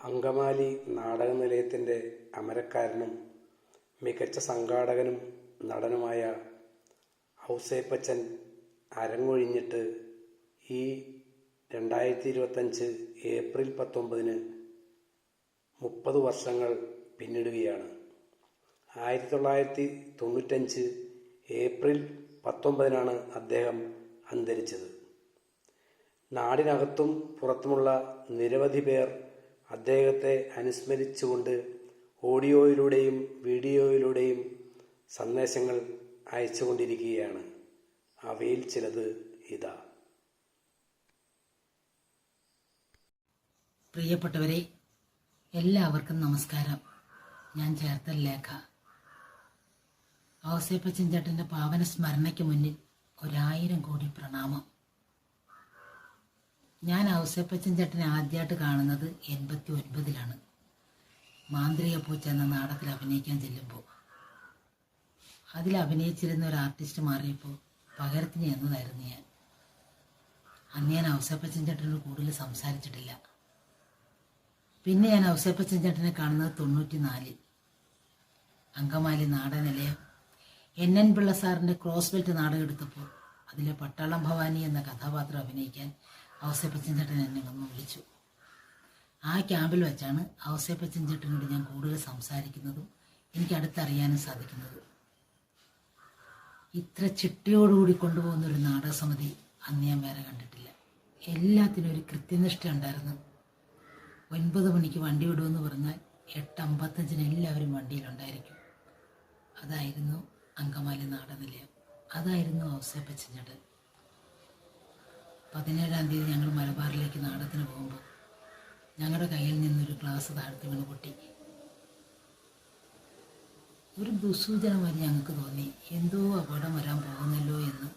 അങ്കമാലി നാടകനിലയത്തിൻ്റെ അമരക്കാരനും മികച്ച സംഘാടകനും നടനുമായ ഔസേപ്പച്ചൻ അരങ്ങൊഴിഞ്ഞിട്ട് ഈ 2025 ഏപ്രിൽ 19 30 വർഷങ്ങൾ പിന്നിടുകയാണ്. 1995 ഏപ്രിൽ 19 അദ്ദേഹം അന്തരിച്ചത്. നാടിനകത്തും പുറത്തുമുള്ള നിരവധി പേർ അദ്ദേഹത്തെ അനുസ്മരിച്ചുകൊണ്ട് ഓഡിയോയിലൂടെയും വീഡിയോയിലൂടെയും സന്ദേശങ്ങൾ അയച്ചുകൊണ്ടിരിക്കുകയാണ്. അവയിൽ ചിലത് ഇതാ. പ്രിയപ്പെട്ടവരെ, എല്ലാവർക്കും നമസ്കാരം. ഞാൻ ചേർത്തൽ ലേഖ. ഔസേപ്പച്ചൻ ചേട്ടൻ്റെ പാവന സ്മരണയ്ക്ക് മുന്നിൽ 1000 കോടി പ്രണാമം. ഞാൻ ഔസേപ്പച്ചൻ ചേട്ടനെ ആദ്യമായിട്ട് കാണുന്നത് 89 മാന്ത്രിക പൂച്ച എന്ന നാടകത്തിൽ അഭിനയിക്കാൻ ചെല്ലുമ്പോൾ. അതിൽ അഭിനയിച്ചിരുന്ന ഒരു ആർട്ടിസ്റ്റ് മാറിയപ്പോൾ പകരത്തിന് എന്നതായിരുന്നു ഞാൻ. അന്ന് ഞാൻ ഔസേപ്പച്ചൻ ചേട്ടനോട് കൂടുതൽ സംസാരിച്ചിട്ടില്ല. പിന്നെ ഞാൻ ഔസേപ്പച്ചൻ ചേട്ടനെ കാണുന്നത് 94 അങ്കമാലി നാടകനിലയം NN പിള്ള സാറിൻ്റെ ക്രോസ് ബെൽറ്റ് നാടകം എടുത്തപ്പോൾ അതിലെ പട്ടാളം ഭവാനി എന്ന കഥാപാത്രം അഭിനയിക്കാൻ ഔസേപ്പച്ചൻ ചേട്ടൻ എന്നെ വന്ന് വിളിച്ചു. ആ ക്യാമ്പിൽ വെച്ചാണ് ഔസേപ്പച്ചൻ ചേട്ടനോട് ഞാൻ കൂടുതൽ സംസാരിക്കുന്നതും എനിക്ക് അടുത്തറിയാനും സാധിക്കുന്നത്. ഇത്ര ചിട്ടയോടുകൂടി കൊണ്ടുപോകുന്നൊരു നാടകസമിതി അന്ന് ഞാൻ വേറെ കണ്ടിട്ടില്ല. എല്ലാത്തിനും ഒരു കൃത്യനിഷ്ഠ ഉണ്ടായിരുന്നു. 9 മണിക്ക് വണ്ടി വിടുമെന്ന് പറഞ്ഞാൽ 8:55 എല്ലാവരും വണ്ടിയിലുണ്ടായിരിക്കും. അതായിരുന്നു അങ്കമാലി നാടകനിലയം. അതായിരുന്നു ഔസേപ്പച്ചൻ ചേട്ടൻ. 17-ാം തീയതി ഞങ്ങൾ മലബാറിലേക്ക് നാടകത്തിന് പോകുമ്പോൾ ഞങ്ങളുടെ കയ്യിൽ നിന്നൊരു ഗ്ലാസ് താഴ്ത്തി വീണ് പൊട്ടി. ഒരു ദുസൂചന വരെ ഞങ്ങൾക്ക് തോന്നി, എന്തോ അപകടം വരാൻ പോകുന്നല്ലോ എന്ന്.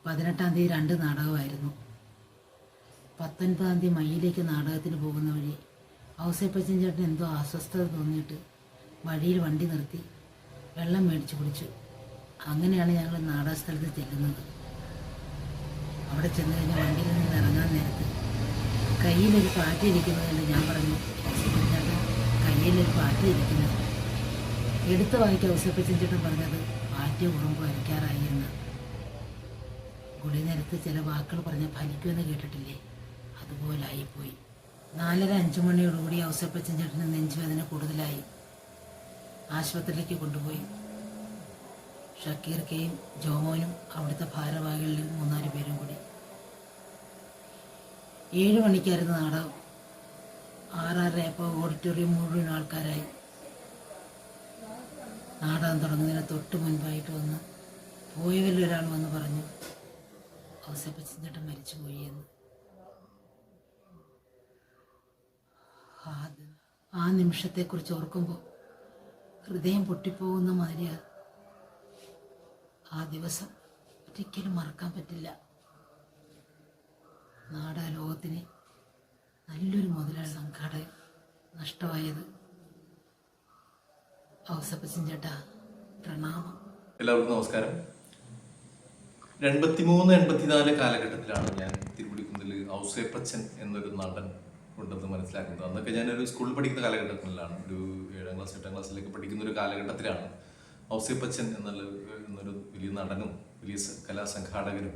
18-ാം തീയതി 2 നാടകമായിരുന്നു. 19-ാം തീയതി മയ്യിലേക്ക് നാടകത്തിന് പോകുന്ന വഴി ഔസേപ്പച്ചൻ ചേട്ടൻ എന്തോ അസ്വസ്ഥത തോന്നിയിട്ട് വഴിയിൽ വണ്ടി നിർത്തി വെള്ളം മേടിച്ച് കുടിച്ചു. അങ്ങനെയാണ് ഞങ്ങൾ നാടക സ്ഥലത്ത് ചെല്ലുന്നത്. അവിടെ ചെന്ന് കഴിഞ്ഞ് വണ്ടിയിൽ നിന്ന് ഇറങ്ങാൻ നേരത്ത് കയ്യിലൊരു പാറ്റ ഇരിക്കുന്നതുകൊണ്ട് ഞാൻ പറഞ്ഞു, ഔസേപ്പച്ചൻ ചേട്ടൻ കയ്യിലൊരു പാറ്റ ഇരിക്കുന്നത്. എടുത്ത വായിക്ക് ഔസേപ്പച്ചൻ ചേട്ടൻ പറഞ്ഞത് പാറ്റ ഉറുമ്പ് വരയ്ക്കാറായി എന്ന്. കുടി നേരത്ത് ചില വാക്കുകൾ പറഞ്ഞാൽ ഫലിക്കുമെന്ന് കേട്ടിട്ടില്ലേ, അതുപോലെ ആയിപ്പോയി. 4:30-5 മണിയോടുകൂടി ഔസേപ്പച്ചൻ ചേട്ടന് നെഞ്ചുവേദന കൂടുതലായി. ആശുപത്രിയിലേക്ക് കൊണ്ടുപോയി. ഷക്കീർ കെയും ജോമോനും അവിടുത്തെ ഭാരവാഹികളിൽ 3-4 പേരും കൂടി. 7 മണിക്കായിരുന്നു നാടകം. 6:30 ഓഡിറ്റോറിയം മുഴുവൻ ആൾക്കാരായി. നാടകം തുടങ്ങുന്നതിന് തൊട്ട് മുൻപായിട്ട് വന്ന് പോയവരിലൊരാൾ വന്ന് പറഞ്ഞു, ഔസേപ്പച്ചൻ ചേട്ടൻ മരിച്ചുപോയി എന്ന്. ആ നിമിഷത്തെക്കുറിച്ച് ഓർക്കുമ്പോൾ ഹൃദയം പൊട്ടിപ്പോകുന്ന മാതിരിയാ. ആ ദിവസം ഒരിക്കലും മറക്കാൻ പറ്റില്ല. നാടക ലോകത്തിന് നല്ലൊരു മുതലാളി സംഘാടകൻ നഷ്ടമായത്. ഔസേപ്പച്ചൻ ചേട്ടാ, പ്രണാമം. എല്ലാവർക്കും നമസ്കാരം. 83-84 കാലഘട്ടത്തിലാണ് ഞാൻ തിരുവടിക്കുന്നിൽ ഔസേപ്പച്ചൻ എന്നൊരു നടൻ ഉണ്ടെന്ന് മനസ്സിലാക്കുന്നത്. അന്നൊക്കെ ഞാനൊരു സ്കൂളിൽ പഠിക്കുന്ന കാലഘട്ടത്തിലാണ്, ഒരു 7-ാം ക്ലാസ് 8-ാം ക്ലാസ്സിലേക്ക് പഠിക്കുന്ന ഒരു കാലഘട്ടത്തിലാണ് ഔസേപ്പച്ചൻ എന്നൊരു വലിയ നടനും വലിയ കലാസംഘാടകനും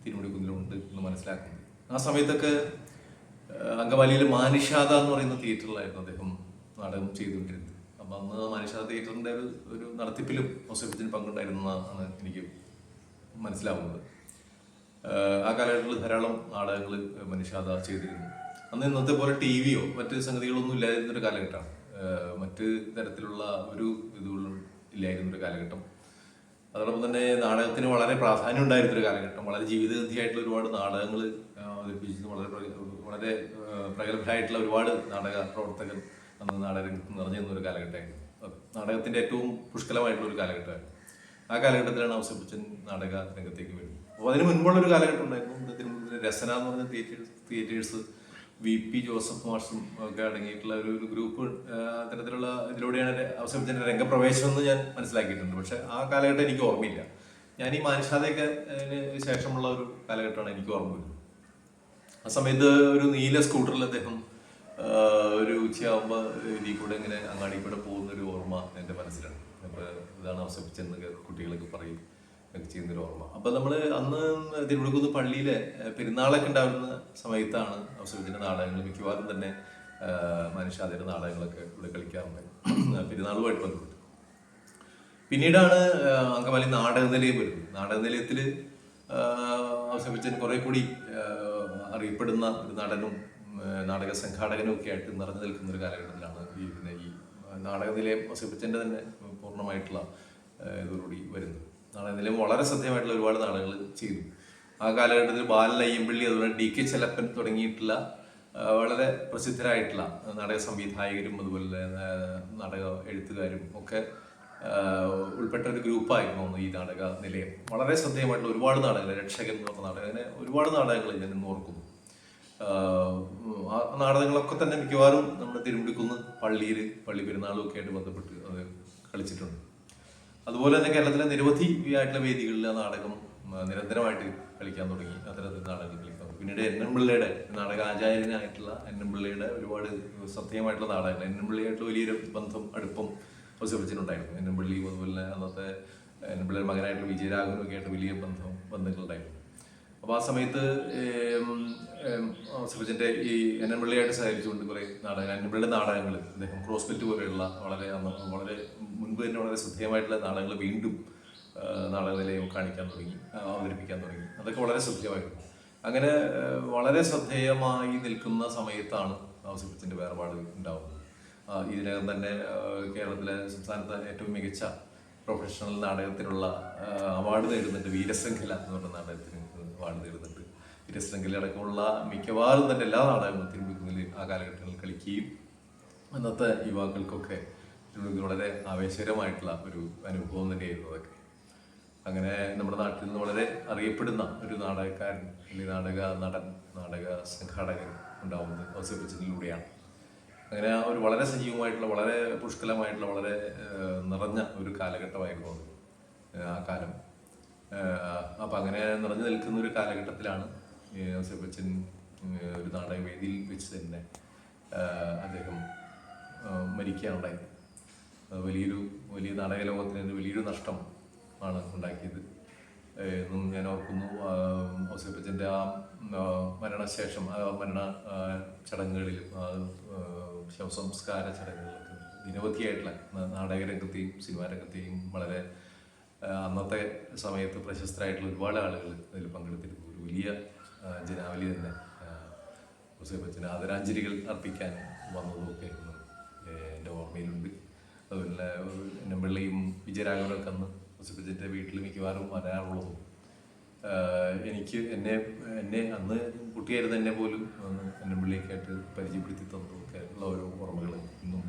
തിരുവടിക്കുന്നിലുണ്ട് എന്ന് മനസ്സിലാക്കുന്നത്. ആ സമയത്തൊക്കെ അങ്കമാലിയിലെ മാനിഷാദ എന്ന് പറയുന്ന തിയേറ്ററിലായിരുന്നു അദ്ദേഹം നാടകം ചെയ്തുകൊണ്ടിരുന്നത്. അപ്പം അന്ന് മാനിഷാദ തിയേറ്ററിൻ്റെ ഒരു നടത്തിപ്പിലും ഔസേപ്പച്ചൻ പങ്കുണ്ടായിരുന്നതാണ് എനിക്ക് മനസ്സിലാവുന്നത്. ആ കാലഘട്ടത്തിൽ ധാരാളം നാടകങ്ങൾ മാനിഷാദ ചെയ്തിരുന്നു. അന്ന് ഇന്നത്തെ പോലെ TV-യോ മറ്റ് സംഗതികളൊന്നും ഇല്ലായിരുന്നൊരു കാലഘട്ടമാണ്. മറ്റ് തരത്തിലുള്ള ഒരു ഇതുകളും ഇല്ലായിരുന്നൊരു കാലഘട്ടം. അതോടൊപ്പം തന്നെ നാടകത്തിന് വളരെ പ്രാധാന്യം ഉണ്ടായിരുന്നൊരു കാലഘട്ടം. വളരെ ജീവിതഗന്ധിയായിട്ടുള്ള ഒരുപാട് നാടകങ്ങൾ അവതരിപ്പിച്ചത് വളരെ പ്രഗത്ഭരായിട്ടുള്ള ഒരുപാട് നാടക പ്രവർത്തകർ അന്ന് നാടകരംഗത്ത് നിറഞ്ഞു നിന്നൊരു കാലഘട്ടമായിരുന്നു. നാടകത്തിൻ്റെ ഏറ്റവും പുഷ്കലമായിട്ടുള്ള ഒരു കാലഘട്ടമായിരുന്നു. ആ കാലഘട്ടത്തിലാണ് ഔസേപ്പച്ചൻ നാടക രംഗത്തേക്ക് വരുന്നത്. അപ്പോൾ അതിന് മുൻപുള്ളൊരു കാലഘട്ടം ഉണ്ടായിരുന്നു. രസന എന്ന് പറഞ്ഞ തിയേറ്റേഴ്സ് VP ജോസഫ് മാഷും ഒക്കെ അടങ്ങിയിട്ടുള്ള ഒരു ഗ്രൂപ്പ്, അത്തരത്തിലുള്ള ഇതിലൂടെയാണ് ഔസേപ്പച്ചൻ്റെ രംഗപ്രവേശനം എന്ന് ഞാൻ മനസ്സിലാക്കിയിട്ടുണ്ട്. പക്ഷെ ആ കാലഘട്ടം എനിക്ക് ഓർമ്മയില്ല. ഞാൻ ഈ മാനിഷാദയൊക്കെ ശേഷമുള്ള ഒരു കാലഘട്ടമാണ് എനിക്ക് ഓർമ്മ വരുന്നത്. ആ സമയത്ത് ഒരു നീല സ്കൂട്ടറിൽ അദ്ദേഹം ഒരു ഉച്ചയാകുമ്പോൾ ഇതിൽ കൂടെ ഇങ്ങനെ അങ്ങാടി കൂടെ പോകുന്നൊരു ഓർമ്മ എൻ്റെ മനസ്സിലാണ്. അപ്പോൾ ഇതാണ് ഔസേപ്പച്ചൻ കുട്ടികളൊക്കെ പറയും ഒക്കെ ചെയ്യുന്നൊരു ഓർമ്മ. അപ്പം നമ്മൾ അന്ന് തിരുവിഴക്കുന്ന് പള്ളിയിലെ പെരുന്നാളൊക്കെ ഉണ്ടാകുന്ന സമയത്താണ് ഔസേപ്പച്ചൻ്റെ നാടകങ്ങൾ മിക്കവാറും തന്നെ മനുഷ്യാതിരുടെ നാടകങ്ങളൊക്കെ ഇവിടെ കളിക്കാറുണ്ടായിരുന്നു, പെരുന്നാളുമായിട്ട് ബന്ധപ്പെട്ട്. പിന്നീടാണ് അങ്കമാലി നാടകനിലയം വരുന്നത്. നാടകനിലയത്തിൽ ഔസേപ്പച്ചൻ കുറെ കൂടി അറിയപ്പെടുന്ന ഒരു നടനും നാടക സംഘാടകനും ഒക്കെ ആയിട്ട് നിറഞ്ഞു നിൽക്കുന്ന ഒരു കാലഘട്ടത്തിലാണ് ഈ നാടകനിലയം ഔസേപ്പച്ചൻ്റെ തന്നെ പൂർണ്ണമായിട്ടുള്ള ഇതോടുകൂടി വരുന്നത്. നാടകനിലയം വളരെ ശ്രദ്ധേയമായിട്ടുള്ള ഒരുപാട് നാടകങ്ങൾ ചെയ്തു. ആ കാലഘട്ടത്തിൽ ബാലൻ അയ്യമ്പള്ളി, അതുപോലെ DK ചെല്ലപ്പൻ തുടങ്ങിയിട്ടുള്ള വളരെ പ്രസിദ്ധരായിട്ടുള്ള നാടക സംവിധായകരും അതുപോലെ നാടക എഴുത്തുകാരും ഒക്കെ ഉൾപ്പെട്ട ഒരു ഗ്രൂപ്പായിരുന്നു ഈ നാടക നിലയം. വളരെ ശ്രദ്ധേയമായിട്ടുള്ള ഒരുപാട് നാടകങ്ങൾ, രക്ഷകൻ എന്ന് പറഞ്ഞ നാടകം, അങ്ങനെ ഒരുപാട് നാടകങ്ങൾ ഞാൻ ഇന്ന് ഓർക്കുന്നു. ആ നാടകങ്ങളൊക്കെ തന്നെ മിക്കവാറും നമ്മുടെ തിരുമുടിക്കുന്ന് പള്ളി പെരുന്നാളും ഒക്കെ ആയിട്ട് ബന്ധപ്പെട്ട് അത് കളിച്ചിട്ടുണ്ട്. അതുപോലെ തന്നെ കേരളത്തിലെ നിരവധി ആയിട്ടുള്ള വേദികളിൽ ആ നാടകം നിരന്തരമായിട്ട് കളിക്കാൻ തുടങ്ങി. അത്തരത്തിൽ നാടകങ്ങൾ കളിക്കാൻ തുടങ്ങി. പിന്നീട് NN പിള്ളയുടെ നാടകാചാര്യനായിട്ടുള്ള NN പിള്ളയുടെ ഒരുപാട് ശ്രദ്ധേയമായിട്ടുള്ള നാടകങ്ങൾ, NN പിള്ളയായിട്ടുള്ള വലിയൊരു ബന്ധം, അടുപ്പം ഔസേപ്പച്ചനുണ്ടായിരുന്നു. NN പിള്ളിയും അതുപോലെ അന്നത്തെ NN പിള്ളയുടെ മകനായിട്ടുള്ള വിജയരാഘവനും ഒക്കെ ആയിട്ട് വലിയ ബന്ധങ്ങളുണ്ടായിരുന്നു. അപ്പോൾ ആ സമയത്ത് ഔസേപ്പച്ചൻ്റെ ഈ NN പിള്ളയായിട്ട് സഹകരിച്ചുകൊണ്ട് കുറേ NN പിള്ളയുടെ നാടകങ്ങൾ, അദ്ദേഹം ക്രോസ്ബെറ്റ് പോലെയുള്ള വളരെ മുൻപ് തന്നെ വളരെ ശ്രദ്ധേയമായിട്ടുള്ള നാടകങ്ങൾ വീണ്ടും നാടകനിലയം കാണിക്കാൻ തുടങ്ങി, അവതരിപ്പിക്കാൻ തുടങ്ങി. അതൊക്കെ വളരെ ശ്രദ്ധേയമായിരുന്നു. അങ്ങനെ വളരെ ശ്രദ്ധേയമായി നിൽക്കുന്ന സമയത്താണ് ഔസേപ്പച്ചൻ്റെ വേർപാട് ഉണ്ടാവുന്നത്. ഇതിനകം തന്നെ കേരളത്തിലെ സംസ്ഥാനത്തെ ഏറ്റവും മികച്ച പ്രൊഫഷണൽ നാടകത്തിനുള്ള അവാർഡ് നേടുന്നുണ്ട്. വീരശൃംഖല എന്ന് പറഞ്ഞ നാടകത്തിന് അവാർഡ് നേടുന്നുണ്ട്. വീരശൃംഖല അടക്കമുള്ള മിക്കവാറും തന്നെ എല്ലാ നാടകങ്ങളും തിരുമുടിക്കുന്നിൽ ആ കാലഘട്ടങ്ങളിൽ കളിക്കുകയും അന്നത്തെ യുവാക്കൾക്കൊക്കെ തിരുമുടിക്കുന്നിൽ വളരെ ആവേശകരമായിട്ടുള്ള ഒരു അനുഭവം തന്നെയായിരുന്നു അതൊക്കെ. അങ്ങനെ നമ്മുടെ നാട്ടിൽ നിന്ന് വളരെ അറിയപ്പെടുന്ന ഒരു നാടകക്കാരൻ അല്ലെങ്കിൽ നടൻ, നാടക സംഘാടകൻ ഉണ്ടാവുന്നത് ഔസേപ്പച്ചനിലൂടെയാണ്. അങ്ങനെ ആ ഒരു വളരെ സജീവമായിട്ടുള്ള, വളരെ പുഷ്കലമായിട്ടുള്ള, വളരെ നിറഞ്ഞ ഒരു കാലഘട്ടമായിരുന്നു അത് ആ കാലം. അപ്പം അങ്ങനെ നിറഞ്ഞു നിൽക്കുന്ന ഒരു കാലഘട്ടത്തിലാണ് ഔസേപ്പച്ചൻ ഒരു നാടകവേദിയിൽ വെച്ച് തന്നെ അദ്ദേഹം മരിക്കാനുണ്ടായത്. വലിയ നാടക ലോകത്തിന് വലിയൊരു നഷ്ടം ആണ് ഉണ്ടാക്കിയത് എന്നും ഞാൻ ഓർക്കുന്നു. ഔസേപ്പച്ചൻ്റെ ആ മരണശേഷം മരണ ചടങ്ങുകളിലും ശവസംസ്കാര ചടങ്ങുകളിലൊക്കെ നിരവധിയായിട്ടുള്ള നാടകരംഗത്തെയും സിനിമാ രംഗത്തെയും വളരെ അന്നത്തെ സമയത്ത് പ്രശസ്തരായിട്ടുള്ള ഒരുപാട് ആളുകൾ അതിൽ പങ്കെടുത്തിരുന്നു. ഒരു വലിയ ജനാവലി തന്നെ ഔസേപ്പച്ചന് ആദരാഞ്ജലികൾ അർപ്പിക്കാൻ വന്നതുമൊക്കെ എൻ്റെ ഓർമ്മയിലുണ്ട്. അതുപോലെ NN പിള്ളയും വിജയരാഘവനൊക്കെ അന്ന് ഔസേപ്പച്ചൻ്റെ വീട്ടിൽ മിക്കവാറും വരാറുള്ളതും എന്നെ അന്ന് കുട്ടിയായിരുന്നു എന്നെ പോലും NN പിള്ളയൊക്കെയായിട്ട് പരിചയപ്പെടുത്തി തന്നതൊക്കെ ഉള്ള ഓരോ ഓർമ്മകൾ ഇന്നും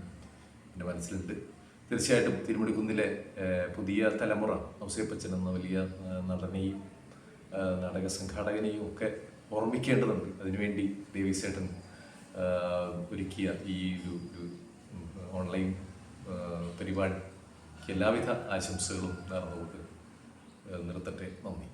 എൻ്റെ മനസ്സിലുണ്ട്. തീർച്ചയായിട്ടും തിരുമുടിക്കുന്നിലെ പുതിയ തലമുറ ഔസേപ്പച്ചൻ എന്ന വലിയ നടനെയും നാടക സംഘാടകനെയും ഒക്കെ ഓർമ്മിക്കേണ്ടതുണ്ട്. അതിനുവേണ്ടി ദേവീസേട്ടൻ ഒരുക്കിയ ഈ ഒരു ഓൺലൈൻ പരിപാടിക്ക് എല്ലാവിധ ആശംസകളും നേർന്നുകൊണ്ട് നിർത്തട്ടെ. നന്ദി.